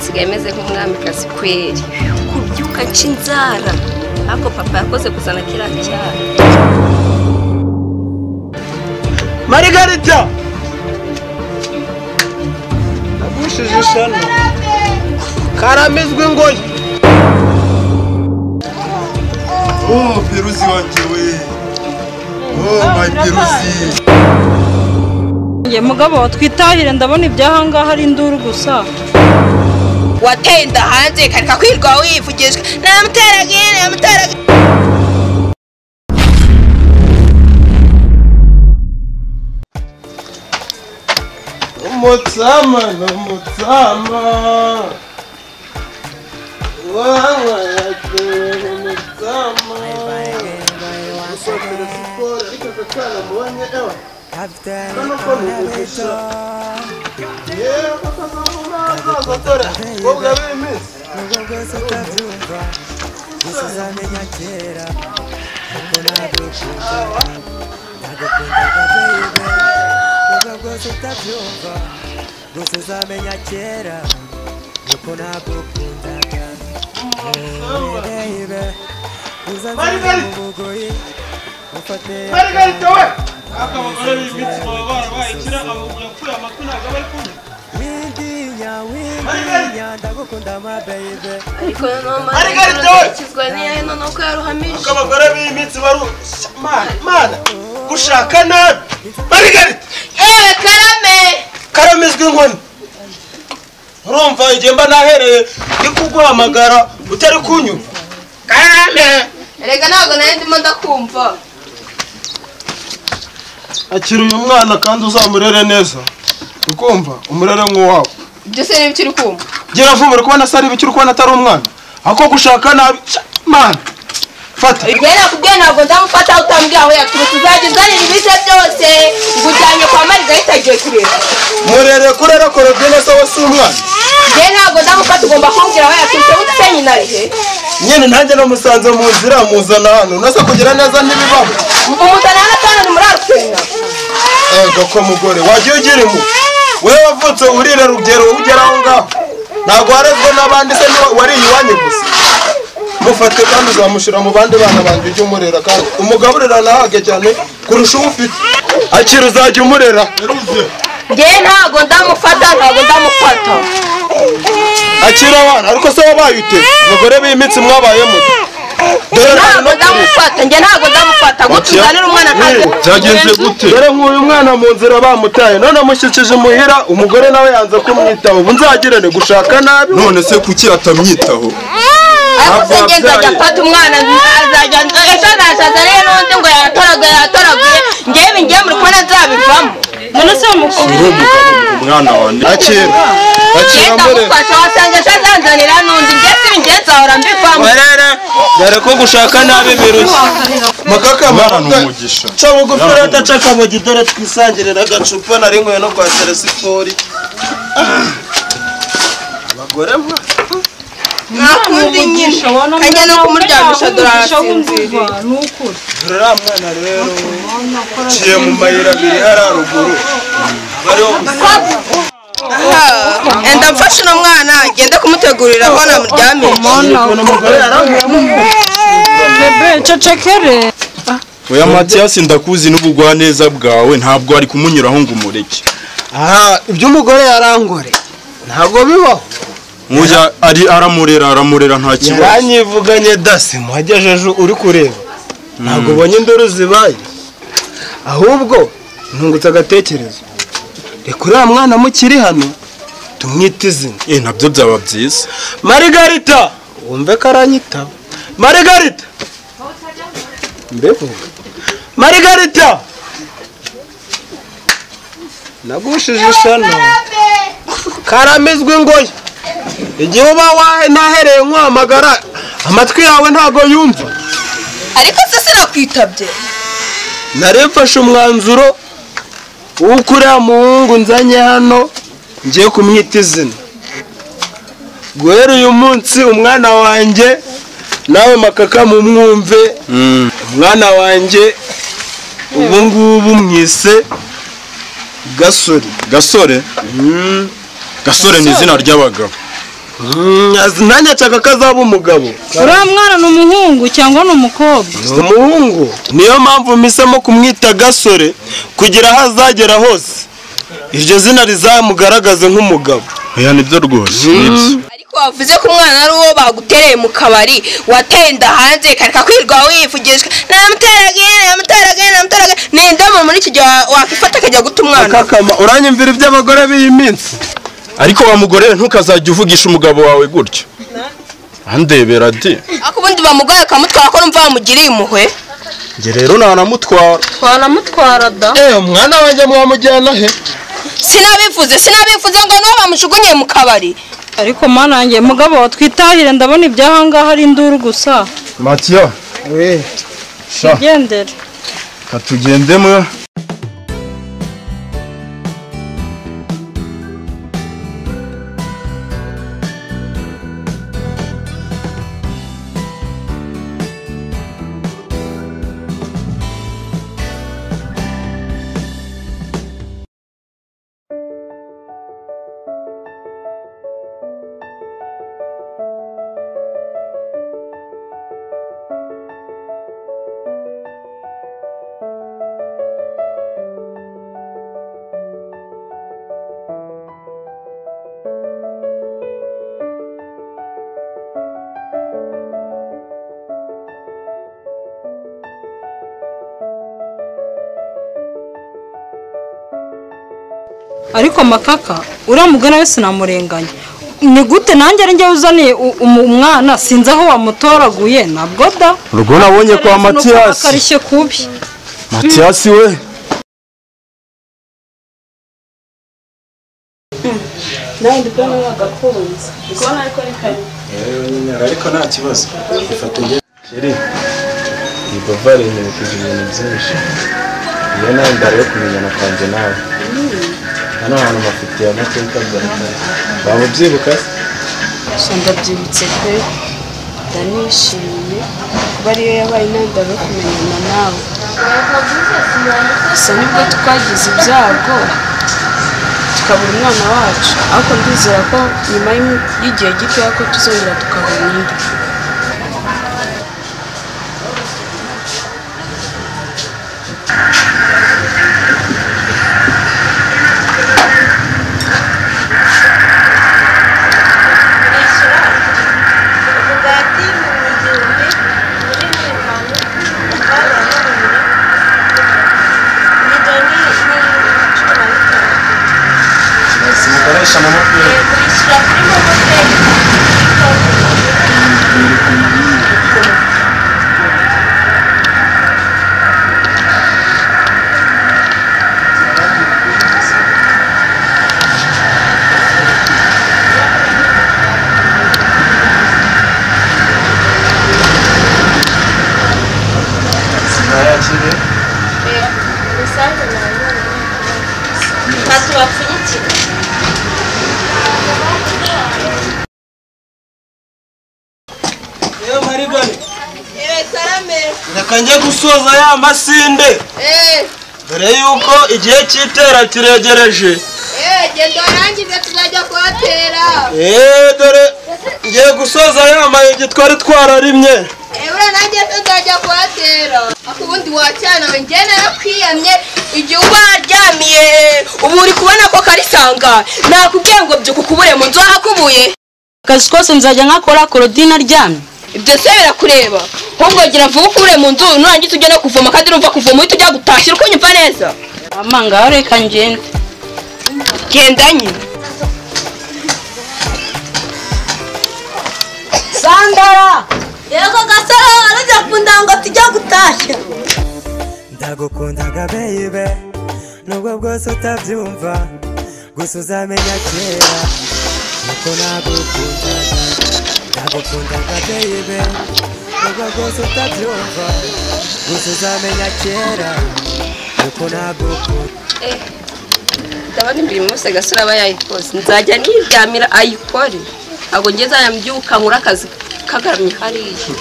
nsigaye meze nk'umwamikazi kweri kubyuka ncinzara ako papa yakoze kuzana kira cyane. Margarita nagushije shano karamizwe ngoyi. Oh Peruzi wanje we. Oh my Peruzi. Ye mugabo twitahire ndabona ibyahangaha ari induru gusa. Watenda hanze karika kwirwa wivugishwa namuteraga. Umutsama wawa yatera umutsama usokera siporo ariko akakana mubanye ewa kano ko nugugisha yewe kakazamuraza tora bobwa b'iminsi Nubwo utabyumva uzamenya kera kuko nagukunda baby. Nubwo utabyumva uzamenya kera kuko nagukunda baby. Uzamenya umugoyi ufate Margarita we akabagore b'iminsi baba bayikira abagura kuri amatwi ntabwo bari kumwe. Windinya ndagukunda ma baby. Ariko no kizwa niye no ko yaruhamije. Akabagore b'iminsi baru mana gushaka nabi. Margarita karamizwe inkoni. Urumva igihe mba nahereye ndikuguhamagara utari kunyumva. Karame Erega ntabwo nari ndimo ndakumva. akiri uyu mwana kandi uzamurere neza. Ukumva umurere nk'uwawe. Ibyo se n'ibyo uri kumva. Gira vuba kubona sari ibyo uri kubona atari umwana. Ako gushaka nabi mana. Fata. Igena kubwira ntabwo ndamufata utambwiye aho yaturutse uzagizanira ibice byose ngujyanye kwa Margarita agiye kureba. Murere kurera korodine se wose umwana. Igena ntabwo ndamufata ugomba kumbwira aho yaturutse utenye narihe. Nyene nanjye namusanze mu nzira muzana hano. Nasa kugira neza ntibibabo. Umutana n'atana ni muri Arusena. Gako mugore wagiye ugira mu. Wewe wavutse urire rugero ugeraho ngaho. Ntabwo warezwe n'abandi se wari iwanye gusa. Mufate kandi uzamushira mu bandi bana bandi ujye umurera kandi umugaburira nahage cyane kurusha ufite. Akira uzajya umurera. Nge ntabwo ndamufata. Akira abana ariko se wabaye ute? Abagore b'imitsi mwabaye muto. Nge ntabwo ndamufata gutuzanira umwana ntabwo. Byagenze gute? Dore nk'uyu mwana mu nzira bamutaye none amushyikije muhira umugore nawe yanze kumwitaho. Ubu nzagirane gushaka nabi. None se kuki atamyitaho? Ariko ngenda gafata umwana azajya ejo rero n'undi ngo yatoraguye ngiye muri kubona nzabivamo. None se umukobwa Umwana wanjye. Akira muri wasanga azanzanira n'undi ngiye nzahora mbivamo. dore ko gushaka nabi birushye. Makaka Mwana n'umugisha. Cha bugufira atacaka mu gidore twisangirira agacupa nari nkwe no kwa Teresipori. Abagore mwa Nakundi nyine kanya no kumuryamisha dorasinzira. Nukuri. Rura mwana rero ciye mu mayira biri hararuguru. Enda mfashe no mwana agende kumutegurira aho namuryamisha. Bebe cecekere. Oya Mathias ndakuzi n'ubugwa neza bwawe ntabwo ari kumunyuraho ngo umureke. Ibyo umugore yarangore ntabwo bibaho. Muja ari aramurera nta kibazo. Yaranyivuganye dasi muhagejeje uri kureba. Ntabwo ubonye indoro zibaye. Ahubwo ntungutse agatekerezo. Reka uriya mwana mukiri hano tumwite izina. Nabyo byaba byiza. Margarita wumve karanyitaba. Margarita mbevuga Margarita nagushije shano karamizwe ngoyi. Igihe uba wahe nahereye nkwamagara amatwi yawe ntago yumva. Ariko se sinakwitabye. Naremfashe umwanzuro uko uriya muhungu nzanye hano ngiye kumwita izina. Guhera uyu munsi umwana wanjye nawe Makaka mumwumve. Umwana wanjye ubu ngubu mwise Gasore. Gasore? Gasore ni izina ry'abagabo. nanjye nshaka ko azaba umugabo. uriya mwana ni umuhungu cyangwa ni umukobwa? Ni umuhungu, niyo mpamvu mpisemo kumwita Gasore kugira aho azagera hose iryo zina rizamugaragaze nk'umugabo. oya nibyo rwose. ariko wavuze ko umwana ari uwo bagutereye mu kabari watenda hanze kareka kwirwa wivugishwa namuteraga ni indamu muri iki gihe wakifata akajya guta umwana. Kakama uranyumvira iby'abagore b'iyi minsi. ariko wa mugore ntukazajya uvugisha umugabo wawe gutyo. andebera di. ako ubundi bamugore akamutwara ko numva bamugiriye impuhwe. njye rero nanamutwara. twanamutwara da. Umwana wanjye mwamujyana he? sinabivuze ngo niwe bamushugunye mu kabari. ariko mana yanjye mugabo twitahire ndabona ibyahangaha ari induru gusa. Matiya. sha gendere katugendemo. ariko makaka uriya mugore we sinamurenganya. ni gute nanjye ari njye uzaniye umwana sinzi aho wamutoraguye nabwo da. urwo nabonye kwa Matiyasi. akarishye kubi. Matiyasi we. nawe ndikubona wagakunze. ndikubona ariko ni kare. ariko nta kibazo. ifate nge. Sheri. iyi bavari nibukije ibintu byinshi. iyo nawe ndari yo kumenyana kwanjye nawe. hano hantu mafitiye amateka byaratari. waba ubyibuka se? gusa ndabyibutse pe ndanishimye kuba ariyo yabaye intandaro yo kumenyana nawe. gusa nibwo twagize ibyago tukabura umwana wacu, ariko ndizera ko nyuma y'igihe gitoya ko tuzongera tukabona undi. Sikoresha mama pe. Reka njye gusoza ya masinde. Dore yuko igihe cy'itera kiregereje. Genda warangize tuzajya kuhatera. Dore ngiye gusoza ya mayigi twari twararimye. Ura nanjye tuzajya kuhatera. Ako ubundi wacyana we njye narakwiyamye igihe uba waryamiye ubu uri kubona ko karisanga nakubwiye ngo byuka ukubure mu nzu hakubuye. Akazi kose nzajya nkakora Claudine aryamye. Ibyo se birakureba. Ahubwo gira vuba ukubure mu nzu nurangiza ujye no kuvoma kandi urumva kuvoma uhita ujya gutashya uko nyumva neza. Mama ngaho reka ngende. Gendanye. Sandara! Yego Gasaro arajya kundango tujya gutashya. Ndagukundaga baby nubwo bwose utabyumva gusa uzamenya kera nuko nagukundaga. Ndagukundaga baby nubwo bwose utabyumva gusa uzamenya kera nuko nagukundaga. Ndabona imbere mose Gasaro aba yayikoze nzajya niryamira ayikore. Ago ngeze ayambyuka nkura akazi kagaramye hariya.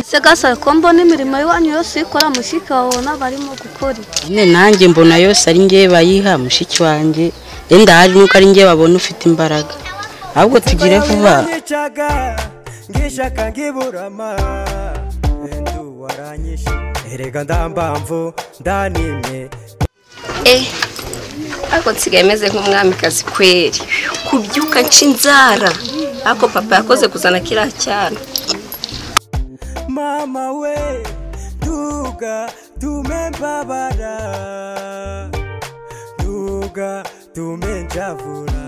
Segasa ko mbona imirimo y'iwanyu yose ikora mushiki wawe n'abarimo gukora. Nanjye mbona yose ari ngiye bayiha mushiki wanjye. Enda hari nuko ari ngiye babona ufite imbaraga. Ahubwo tugire vuba. Ngishaka ngiburama. Endu waranyishe. Erega ndambamvu ndanimye. Ako nsigaye meze nk'umwamikazi kweri. Kubyuka ncinzara. Ako papa yakoze kuzana kiriya cyana. Mama we duga tumembabara. Duga tumenjavura.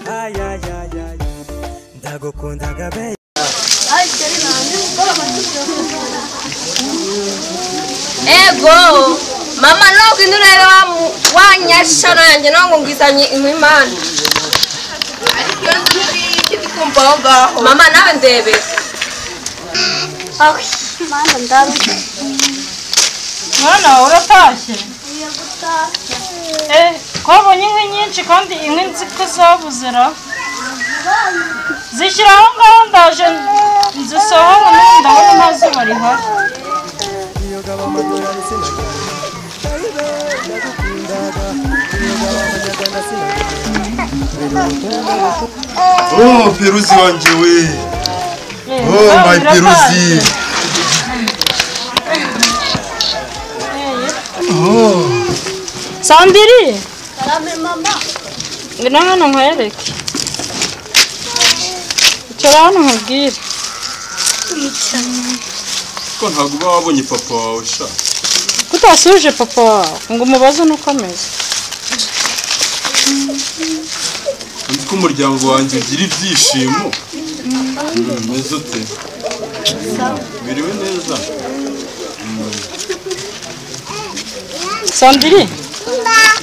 Ay ay ay ay. Ndagukunda gabe. Ego mama no kinurebe wanyashara yanjye nango ngizanye imimana. Ariko yanzu n'iki kumva ngaho. Mama nawe ndebe. Mama ndaru. Mwana uratashye? Kwabonye inkwi nyinshi kandi inkwi nziko zabuzera. Zishyira aho ngaho ndaje nzisohora n'ubu ndabona nta zuba rihari. Oh, Peruzi wanjye we. Oh, my Peruzi. Oh. Sandiri. Salame mama. Ngina hano nkwereke. Icara hano nkubwire. Ko ntabwo uba wabonye papa wawe sha. Kutasuje papa wawe ngo umubaze nuko ameze. Nzi ko umuryango wanjye ugira ibyishimo. Meze ute? Biriwe neza. Sandiri.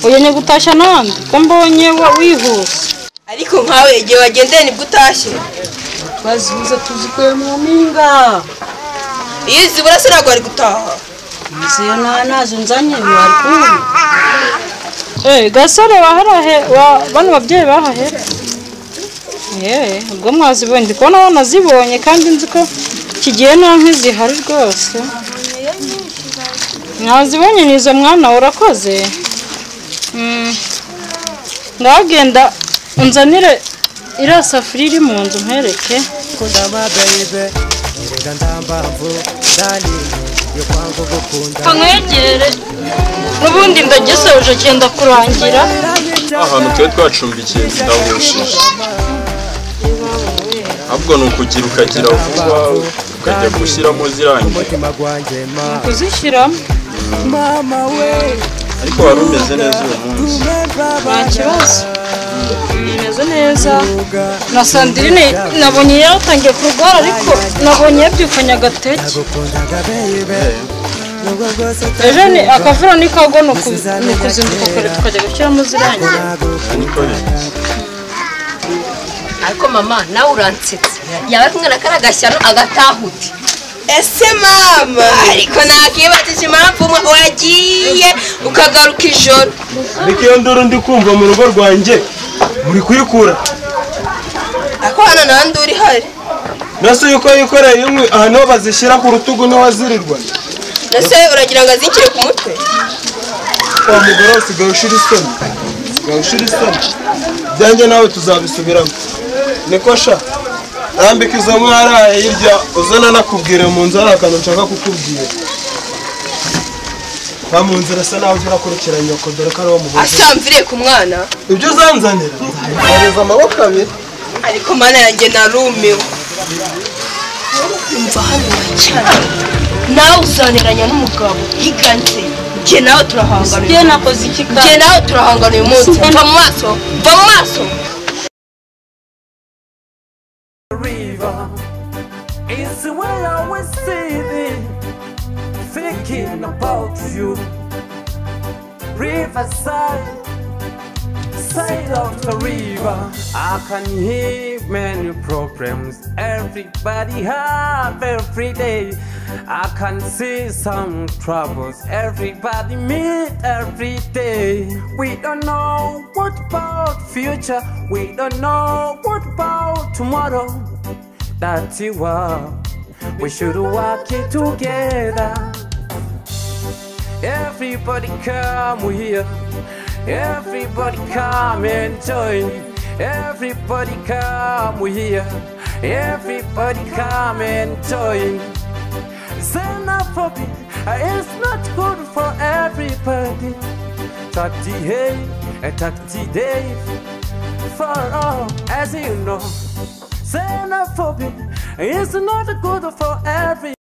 Uyenye gutashya nande ko mbonye wihuse. Ariko nkawe igihe wagendeye nibwo utashye. Bazibuza tuzikuye mu mpinga. Izi burase ntabwo ari gutaha. Nziyo nazo nzanye wari kumwe. Gasore waharahe bano babyeyi bahahera. Ubwo mwazibonye ndi kubona wanazibonye kandi nzi ko kigiye nta nkwi zihari rwose. Mwazibonye nizo mwana urakoze. Ndagenda unzanire iriya safuriya iri mu nzu mpereke. Kundama baby. Erega ndambamvu ndanimye. Yo kwangu gukunda. Kankwegere. Nubundi ndagisoje cyenda kurangira. Ahantu twe twacumbikiye ndahushije. Ahubwo nukugira ukagira vuba ukajya gushyiramo zirangiye. Kuzishyiramo. Mama we. Ariko wari umeze neza uyu munsi. Nta kibazo. Meze neza. Na Sandrine nabonye yatangiye kurwara ariko nabonye yabyukanye agateke. Ejo ni akavura nikago no kuzinduka kare tukajya gushyiramo zirangiye. Ariko mama nawe uransetse. Yaba kumwe na karagashyano agatahuti. Ese mama ariko nakibajije impamvu wagiye ukagaruka ijoro. Ariko iyo nduru ndi kumva mu rugo rwanjye muri kuyikura. Ako hano nandi uri hari. Nase yuko yikoreye inkwi ahantu bazishyira ku rutugu niho wazirirwa. Nase uragira ngo azinkire ku mutwe. Kwa mugore usigaye ushira isoni. Usigaye ushira isoni. Byanjye nawe tuzabisubiramo. Niko sha. Rambika izo mwaraye hirya uzana nakubwire mu nzu hari akantu nshaka kukubwira. Ba mu nzira sa nawe urakurikiranya nyoko dore ko ari wo muhoza. Asamvire ku mwana. Ibyo uzanzanira. Nzareza amaboko abiri. Ariko mana yanjye narumiwe. Umva hano cyane. Nawe uzaniranya n'umugabo higanze. Nge nawe turahangana. Nge nakoze iki kandi? Nge nawe turahangana uyu munsi. Va mu maso. Va mu maso. It's the way I was sitting, thinking about you. Riverside, side of the river. I can hear many problems everybody have every day. I can see some troubles everybody meet every day. We don't know what about future. We don't know what about tomorrow. That you are We should work it together. Everybody come here. Everybody come and join. Everybody come here. Everybody come and join. Xenophobia is not good for everybody. Day for all, as you know. Xenophobia is not good for everybody.